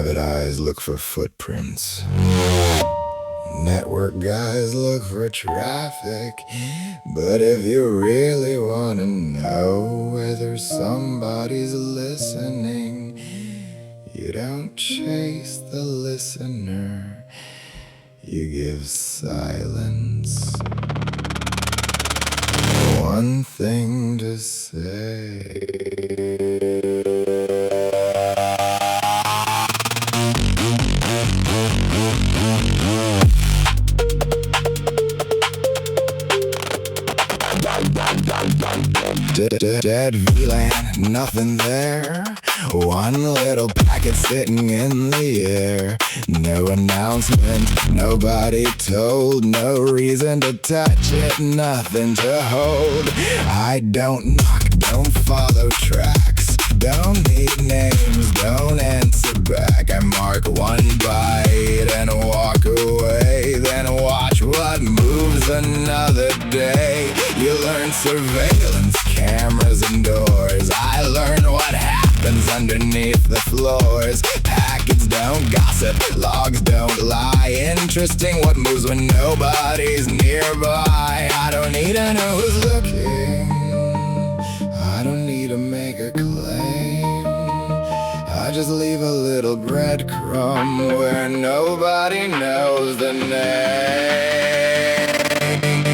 Private eyes look for footprints. Network guys look for traffic. But if you really want to know whether somebody's listening, you don't chase the listener, you give silence one thing to say. Dead VLAN, nothing there. One little packet sitting in the air. No announcement, nobody told. No reason to touch it, nothing to hold. I don't knock, don't follow tracks. Don't need names, don't answer back. I mark one byte and walk away. Then watch what moves another day. You learn surveillance, cameras and doors. I learn what happens underneath the floors. Packets don't gossip, logs don't lie. Interesting what moves when nobody's nearby. I don't need to know who's looking, I don't need to make a claim. I just leave a little breadcrumb where nobody knows the name.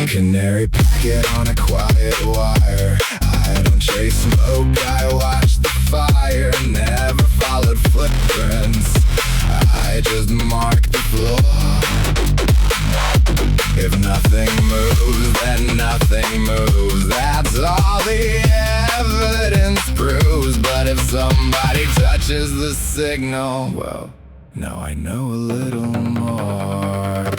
Canary Packet on a quiet wire. I don't chase smoke, I watch the fire. Never followed footprints, I just mark the floor. If nothing moves, then nothing moves. That's all the evidence proves. But if somebody touches the signal, well, now I know a little more.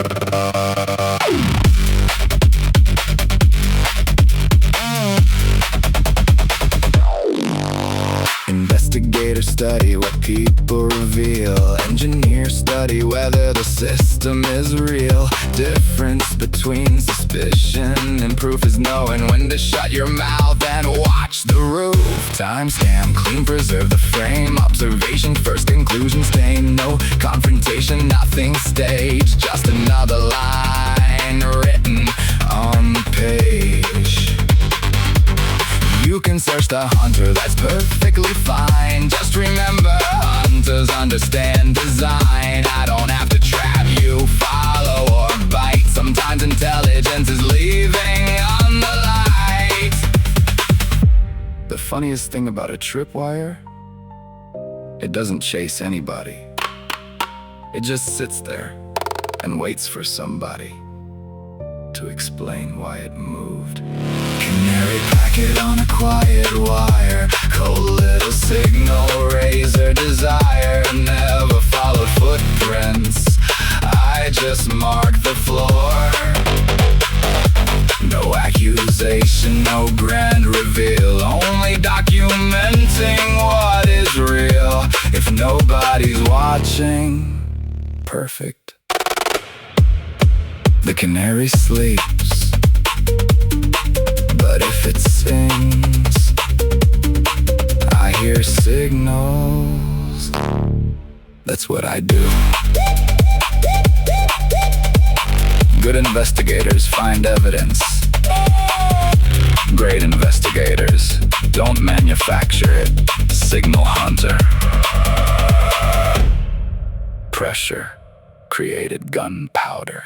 Investigators study what people reveal. Engineers study whether the system is real. Difference between suspicion and proof is knowing when to shut your mouth and watch the roof. Timestamp, clean, preserve the frame. Observation first, conclusion stain. No confrontation, nothing staged. Just another line written on the page. You can search the hunter, that's perfectly fine. Just remember, hunters understand design. I don't have to trap you, follow or bite. Sometimes intelligence is leaving on the light. The funniest thing about a tripwire, it doesn't chase anybody. It just sits there and waits for somebody to explain why it moved. Canary Packet on a quiet wire. Cold little signal, razor desire. Never followed footprints, I just mark the floor. No accusation, no grand reveal. Only documenting what is real. If nobody's watching, perfect. The canary sleeps, but if it sings, I hear signals. That's what I do. Good investigators find evidence. Great investigators don't manufacture it. Signal hunter. Pressure created gunpowder.